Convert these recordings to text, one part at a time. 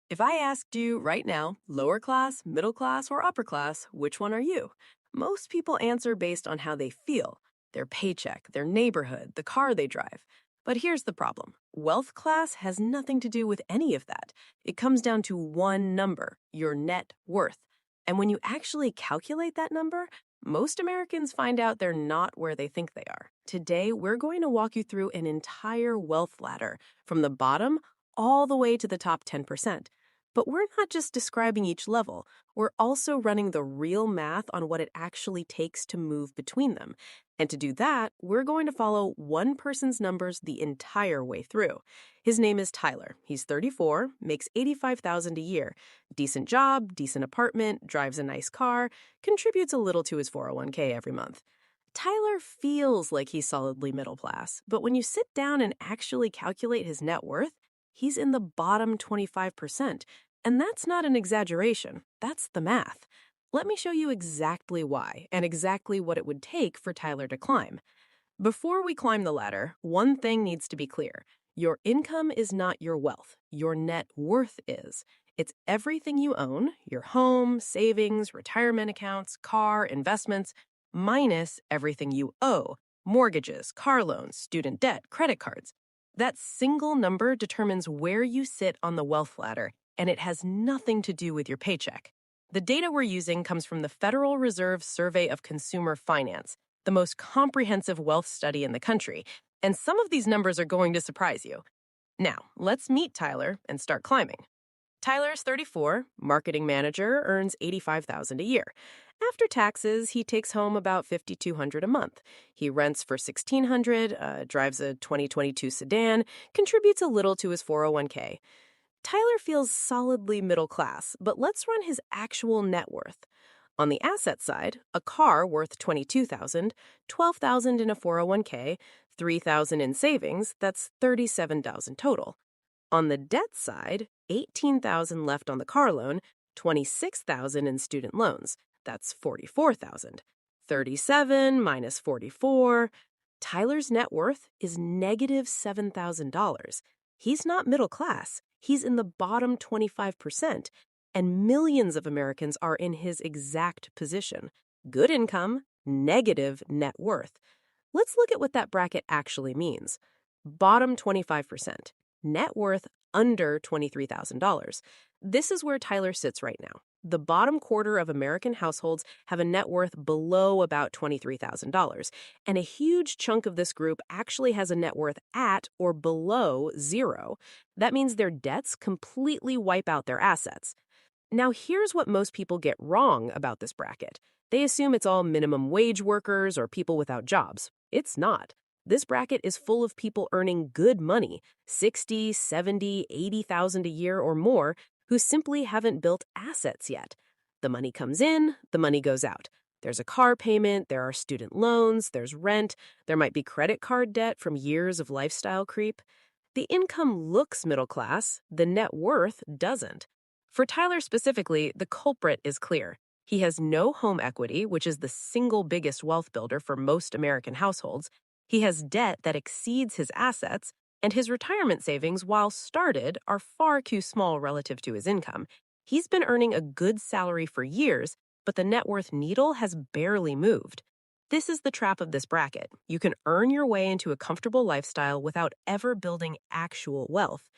If I asked you right now, lower class, middle class, or upper class, which one are you? Most people answer based on how they feel, their paycheck, their neighborhood, the car they drive. But here's the problem. Wealth class has nothing to do with any of that. It comes down to one number, your net worth. And when you actually calculate that number, most Americans find out they're not where they think they are. Today, we're going to walk you through an entire wealth ladder from the bottom all the way to the top 10%. But we're not just describing each level, we're also running the real math on what it actually takes to move between them. And to do that, we're going to follow one person's numbers the entire way through. His name is Tyler. He's 34, makes $85,000 a year. Decent job, decent apartment, drives a nice car, contributes a little to his 401k every month. Tyler feels like he's solidly middle class, but when you sit down and actually calculate his net worth, he's in the bottom 25%. And that's not an exaggeration, that's the math. Let me show you exactly why and exactly what it would take for Tyler to climb. Before we climb the ladder, one thing needs to be clear. Your income is not your wealth. Your net worth is. It's everything you own, your home, savings, retirement accounts, car, investments, minus everything you owe, mortgages, car loans, student debt, credit cards. That single number determines where you sit on the wealth ladder, and it has nothing to do with your paycheck. The data we're using comes from the Federal Reserve Survey of Consumer Finance, the most comprehensive wealth study in the country, and some of these numbers are going to surprise you. Now, let's meet Tyler and start climbing. Tyler's 34, marketing manager, earns $85,000 a year. After taxes, he takes home about $5,200 a month. He rents for $1,600, drives a 2022 sedan, contributes a little to his 401k. Tyler feels solidly middle class, but let's run his actual net worth. On the asset side, a car worth $22,000, $12,000 in a 401k, $3,000 in savings, that's $37,000 total. On the debt side, $18,000 left on the car loan, $26,000 in student loans, that's $44,000. 37 minus 44. Tyler's net worth is negative $7,000. He's not middle class. He's in the bottom 25%, and millions of Americans are in his exact position. Good income, negative net worth. Let's look at what that bracket actually means. Bottom 25%, net worth under $23,000. This is where Tyler sits right now. The bottom quarter of American households have a net worth below about $23,000, and a huge chunk of this group actually has a net worth at or below zero. That means their debts completely wipe out their assets. Now, here's what most people get wrong about this bracket. They assume it's all minimum wage workers or people without jobs. It's not. This bracket is full of people earning good money, 60, 70, 80,000 a year or more, who simply haven't built assets yet. The money comes in, the money goes out. There's a car payment, there are student loans, there's rent, there might be credit card debt from years of lifestyle creep. The income looks middle class, the net worth doesn't. For Tyler specifically, the culprit is clear. He has no home equity, which is the single biggest wealth builder for most American households. He has debt that exceeds his assets, and his retirement savings, while started, are far too small relative to his income. He's been earning a good salary for years, but the net worth needle has barely moved. This is the trap of this bracket. You can earn your way into a comfortable lifestyle without ever building actual wealth.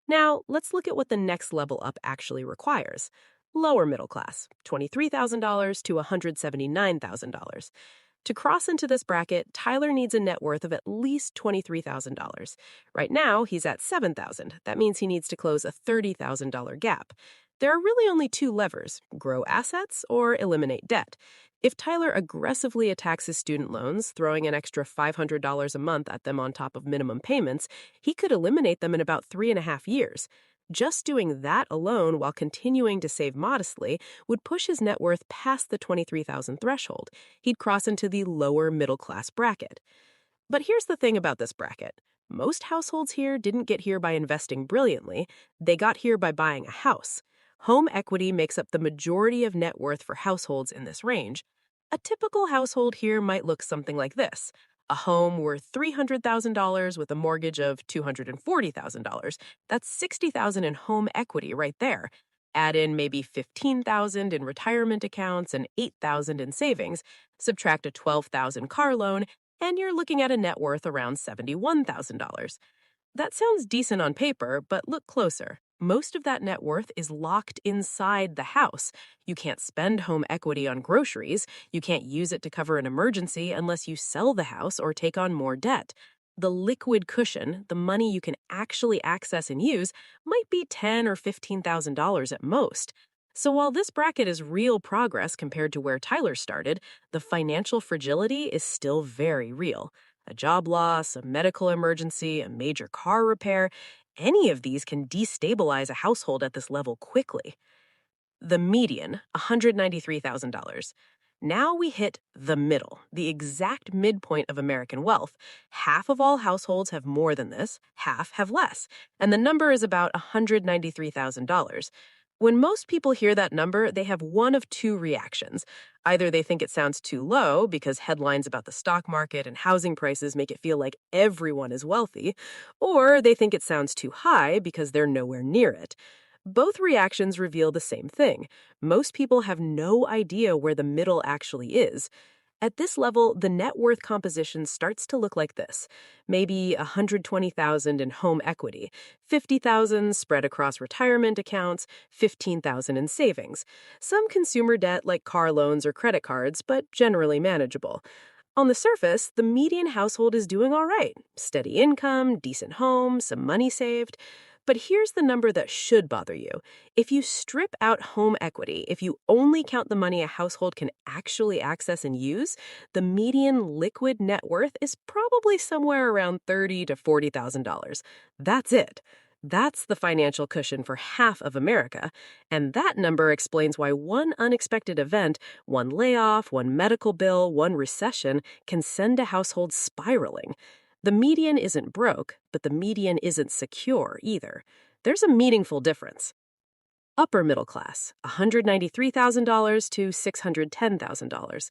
Now, let's look at what the next level up actually requires. Lower middle class, $23,000 to $179,000. To cross into this bracket, Tyler needs a net worth of at least $23,000. Right now, he's at $7,000. That means he needs to close a $30,000 gap. There are really only two levers: grow assets or eliminate debt. If Tyler aggressively attacks his student loans, throwing an extra $500 a month at them on top of minimum payments, he could eliminate them in about 3.5 years. Just doing that alone while continuing to save modestly would push his net worth past the $23,000 threshold. He'd cross into the lower middle class bracket. But here's the thing about this bracket. Most households here didn't get here by investing brilliantly. They got here by buying a house. Home equity makes up the majority of net worth for households in this range. A typical household here might look something like this. A home worth $300,000 with a mortgage of $240,000. That's $60,000 in home equity right there. Add in maybe $15,000 in retirement accounts and $8,000 in savings. Subtract a $12,000 car loan, and you're looking at a net worth around $71,000. That sounds decent on paper, but look closer. Most of that net worth is locked inside the house. You can't spend home equity on groceries. You can't use it to cover an emergency unless you sell the house or take on more debt. The liquid cushion, the money you can actually access and use, might be $10,000 or $15,000 at most. So while this bracket is real progress compared to where Tyler started, the financial fragility is still very real. A job loss, a medical emergency, a major car repair, any of these can destabilize a household at this level quickly. The median, $193,000. Now we hit the middle, the exact midpoint of American wealth. Half of all households have more than this, half have less, and the number is about $193,000. When most people hear that number, they have one of two reactions. Either they think it sounds too low because headlines about the stock market and housing prices make it feel like everyone is wealthy, or they think it sounds too high because they're nowhere near it. Both reactions reveal the same thing. Most people have no idea where the middle actually is. At this level, the net worth composition starts to look like this. Maybe $120,000 in home equity, $50,000 spread across retirement accounts, $15,000 in savings. Some consumer debt like car loans or credit cards, but generally manageable. On the surface, the median household is doing all right. Steady income, decent home, some money saved. But here's the number that should bother you. If you strip out home equity, if you only count the money a household can actually access and use, the median liquid net worth is probably somewhere around $30,000 to $40,000. That's it. That's the financial cushion for half of America, and that number explains why one unexpected event, one layoff, one medical bill, one recession, can send a household spiraling. The median isn't broke, but the median isn't secure either. There's a meaningful difference. Upper middle class, $193,000 to $610,000.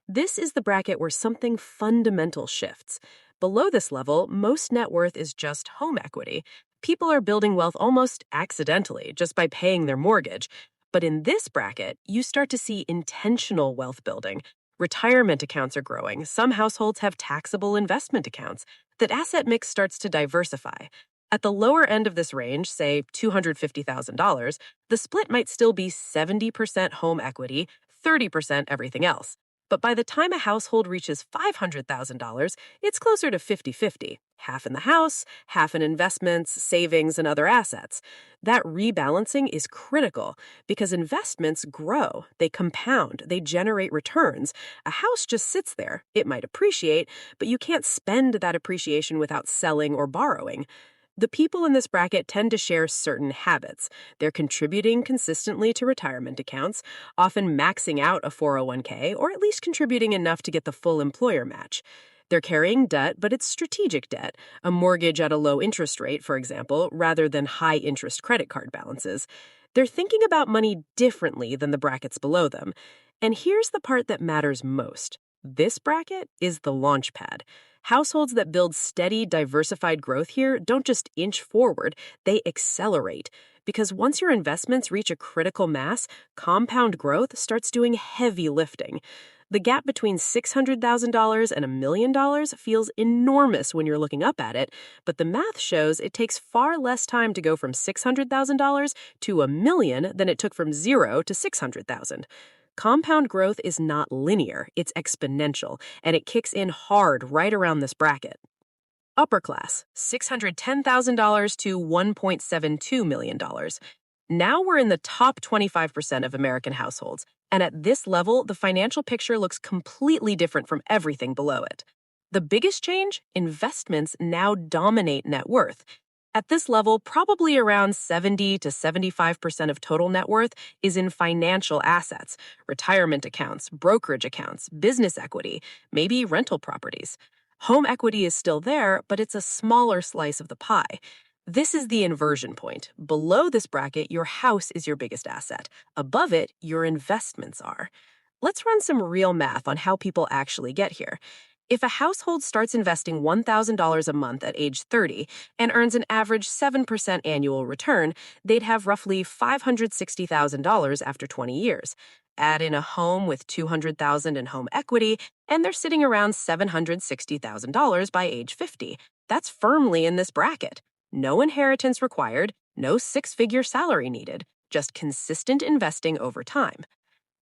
This is the bracket where something fundamental shifts. Below this level, most net worth is just home equity. People are building wealth almost accidentally, just by paying their mortgage. But in this bracket, you start to see intentional wealth building. Retirement accounts are growing. Some households have taxable investment accounts. That asset mix starts to diversify. At the lower end of this range, say $250,000, the split might still be 70% home equity, 30% everything else. But by the time a household reaches $500,000, it's closer to 50-50. Half in the house, half in investments, savings, and other assets. That rebalancing is critical because investments grow, they compound, they generate returns. A house just sits there. It might appreciate, but you can't spend that appreciation without selling or borrowing. The people in this bracket tend to share certain habits. They're contributing consistently to retirement accounts, often maxing out a 401k, or at least contributing enough to get the full employer match. They're carrying debt, but it's strategic debt, a mortgage at a low interest rate, for example, rather than high-interest credit card balances. They're thinking about money differently than the brackets below them. And here's the part that matters most. This bracket is the launch pad. Households that build steady, diversified growth here don't just inch forward, they accelerate. Because once your investments reach a critical mass, compound growth starts doing heavy lifting. The gap between $600,000 and $1 million feels enormous when you're looking up at it, but the math shows it takes far less time to go from $600,000 to $1 million than it took from 0 to $600,000. Compound growth is not linear, it's exponential, and it kicks in hard right around this bracket. Upper class, $610,000 to $1.72 million. Now we're in the top 25% of American households, and at this level, the financial picture looks completely different from everything below it. The biggest change? Investments now dominate net worth. At this level, probably around 70 to 75% of total net worth is in financial assets, retirement accounts, brokerage accounts, business equity, maybe rental properties. Home equity is still there, but it's a smaller slice of the pie. This is the inversion point. Below this bracket, your house is your biggest asset. Above it, your investments are. Let's run some real math on how people actually get here. If a household starts investing $1,000 a month at age 30 and earns an average 7% annual return, they'd have roughly $560,000 after 20 years. Add in a home with $200,000 in home equity, and they're sitting around $760,000 by age 50. That's firmly in this bracket. No inheritance required, no six-figure salary needed, just consistent investing over time.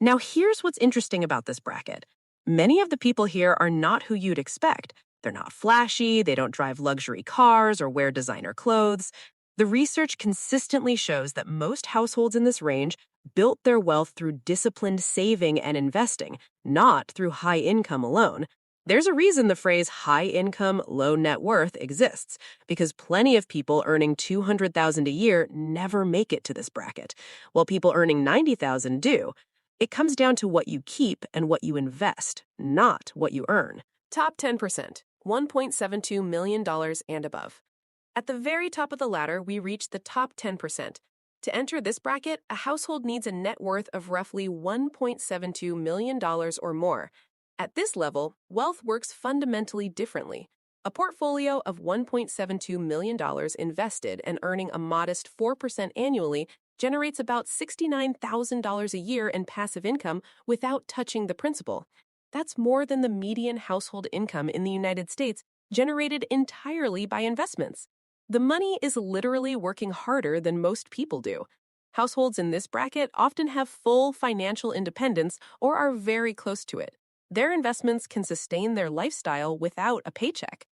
Now, here's what's interesting about this bracket. Many of the people here are not who you'd expect. They're not flashy, they don't drive luxury cars or wear designer clothes. The research consistently shows that most households in this range built their wealth through disciplined saving and investing, not through high income alone. There's a reason the phrase high income, low net worth exists, because plenty of people earning $200,000 a year never make it to this bracket, while people earning $90,000 do. It comes down to what you keep and what you invest, not what you earn. Top 10%, $1.72 million and above. At the very top of the ladder, we reach the top 10%. To enter this bracket, a household needs a net worth of roughly $1.72 million or more. At this level, wealth works fundamentally differently. A portfolio of $1.72 million invested and earning a modest 4% annually generates about $69,000 a year in passive income without touching the principal. That's more than the median household income in the United States, generated entirely by investments. The money is literally working harder than most people do. Households in this bracket often have full financial independence or are very close to it. Their investments can sustain their lifestyle without a paycheck.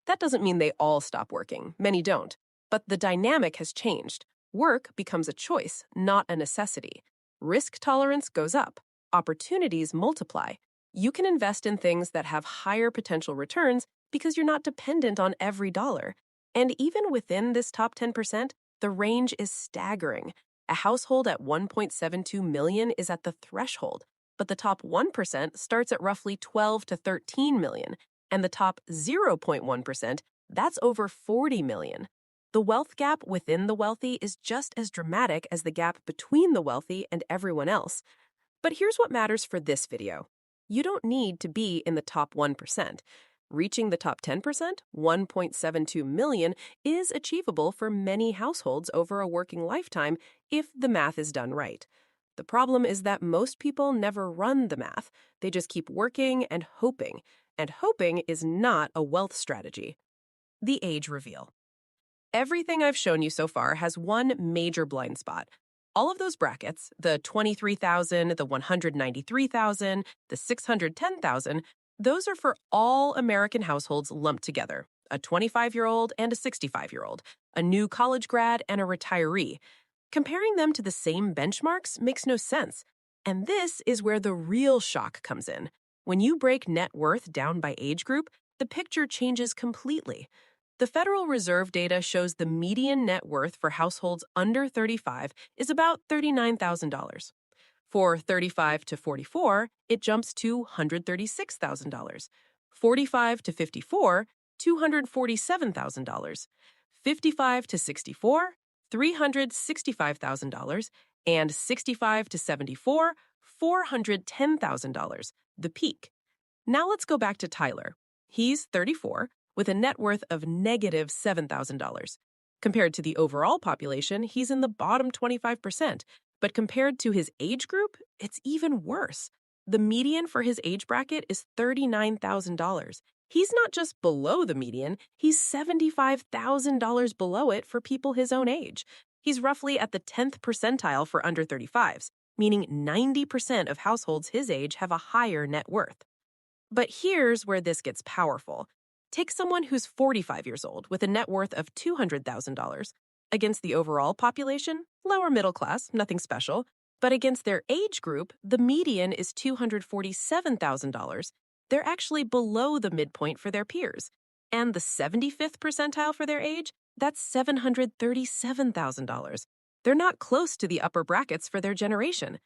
That doesn't mean they all stop working. Many don't. But the dynamic has changed. Work becomes a choice, not a necessity. Risk tolerance goes up. Opportunities multiply. You can invest in things that have higher potential returns because you're not dependent on every dollar. And even within this top 10%, the range is staggering. A household at $1.72 million is at the threshold, but the top 1% starts at roughly $12 to $13 million, and the top 0.1%, that's over $40 million. The wealth gap within the wealthy is just as dramatic as the gap between the wealthy and everyone else. But here's what matters for this video. You don't need to be in the top 1%. Reaching the top 10%, $1.72 million, is achievable for many households over a working lifetime if the math is done right. The problem is that most people never run the math. They just keep working and hoping is not a wealth strategy. The age reveal. Everything I've shown you so far has one major blind spot. All of those brackets, the 23,000, the 193,000, the 610,000, those are for all American households lumped together, a 25-year-old and a 65-year-old, a new college grad and a retiree. Comparing them to the same benchmarks makes no sense. And this is where the real shock comes in. When you break net worth down by age group, the picture changes completely. The Federal Reserve data shows the median net worth for households under 35 is about $39,000. For 35 to 44, it jumps to $136,000. 45 to 54, $247,000. 55 to 64, $365,000. And 65 to 74, $410,000, the peak. Now let's go back to Tyler. He's 34, with a net worth of negative $7,000. Compared to the overall population, he's in the bottom 25%. But compared to his age group, it's even worse. The median for his age bracket is $39,000. He's not just below the median, he's $75,000 below it for people his own age. He's roughly at the 10th percentile for under 35s, meaning 90% of households his age have a higher net worth. But here's where this gets powerful. Take someone who's 45 years old with a net worth of $200,000. Against the overall population, lower middle class, nothing special. But against their age group, the median is $247,000. They're actually below the midpoint for their peers. And the 75th percentile for their age, that's $737,000. They're not close to the upper brackets for their generation.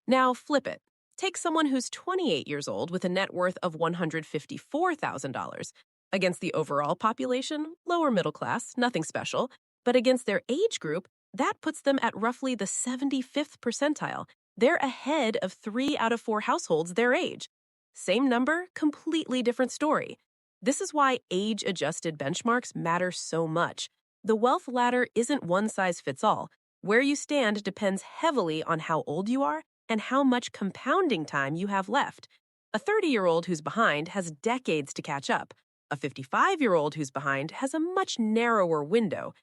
Now flip it. Take someone who's 28 years old with a net worth of $154,000. Against the overall population, lower middle class, nothing special. But against their age group, that puts them at roughly the 75th percentile. They're ahead of 3 out of 4 households their age. Same number, completely different story. This is why age-adjusted benchmarks matter so much. The wealth ladder isn't one size fits all. Where you stand depends heavily on how old you are and how much compounding time you have left. A 30-year-old who's behind has decades to catch up. A 55-year-old who's behind has a much narrower window.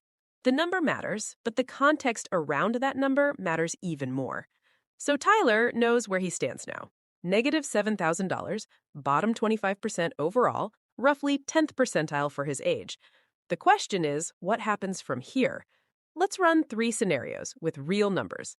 The number matters, but the context around that number matters even more. So Tyler knows where he stands now. Negative $7,000, bottom 25% overall, roughly 10th percentile for his age. The question is, what happens from here? Let's run 3 scenarios with real numbers.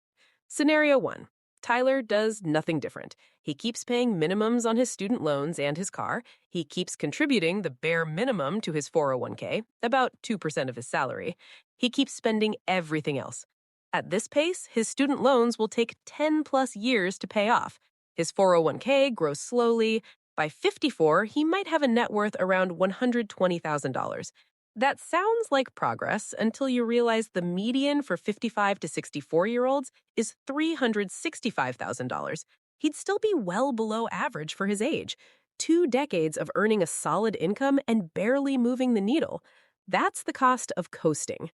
Scenario 1. Tyler does nothing different. He keeps paying minimums on his student loans and his car. He keeps contributing the bare minimum to his 401k, about 2% of his salary. He keeps spending everything else. At this pace, his student loans will take 10 plus years to pay off. His 401k grows slowly. By 54, he might have a net worth around $120,000. That sounds like progress until you realize the median for 55 to 64-year-olds is $365,000. He'd still be well below average for his age. 2 decades of earning a solid income and barely moving the needle. That's the cost of coasting.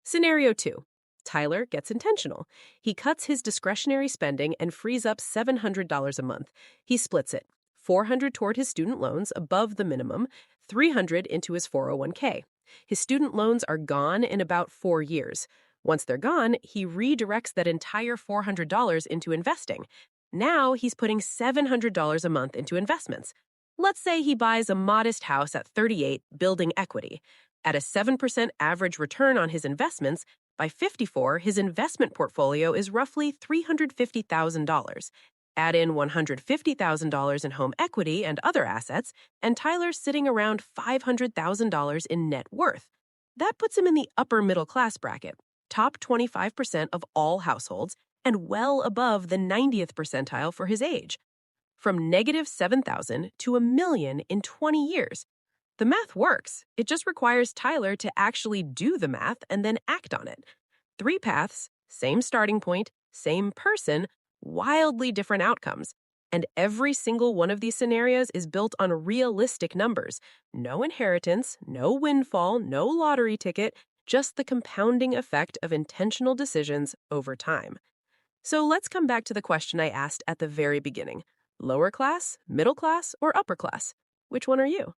Scenario 2. Tyler gets intentional. He cuts his discretionary spending and frees up $700 a month. He splits it. $400 toward his student loans above the minimum, $300 into his 401k. His student loans are gone in about 4 years. Once they're gone, he redirects that entire $400 into investing. Now he's putting $700 a month into investments. Let's say he buys a modest house at 38, building equity. At a 7% average return on his investments, by 54, his investment portfolio is roughly $350,000. Add in $150,000 in home equity and other assets, and Tyler's sitting around $500,000 in net worth. That puts him in the upper middle class bracket, top 25% of all households, and well above the 90th percentile for his age. From negative $7,000 to $1 million in 20 years. The math works. It just requires Tyler to actually do the math and then act on it. 3 paths, same starting point, same person, wildly different outcomes. And every single one of these scenarios is built on realistic numbers. No inheritance, no windfall, no lottery ticket, just the compounding effect of intentional decisions over time. So let's come back to the question I asked at the very beginning. Lower class, middle class, or upper class? Which one are you?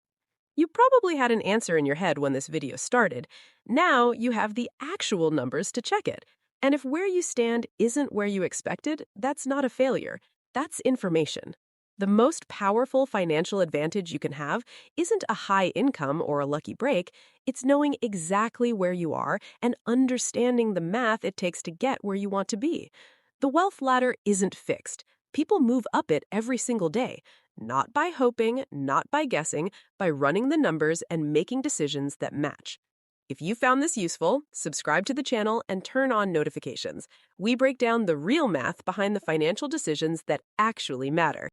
You probably had an answer in your head when this video started. Now you have the actual numbers to check it. And if where you stand isn't where you expected, that's not a failure. That's information. The most powerful financial advantage you can have isn't a high income or a lucky break. It's knowing exactly where you are and understanding the math it takes to get where you want to be. The wealth ladder isn't fixed. People move up it every single day. Not by hoping, not by guessing, by running the numbers and making decisions that match. If you found this useful, subscribe to the channel and turn on notifications. We break down the real math behind the financial decisions that actually matter.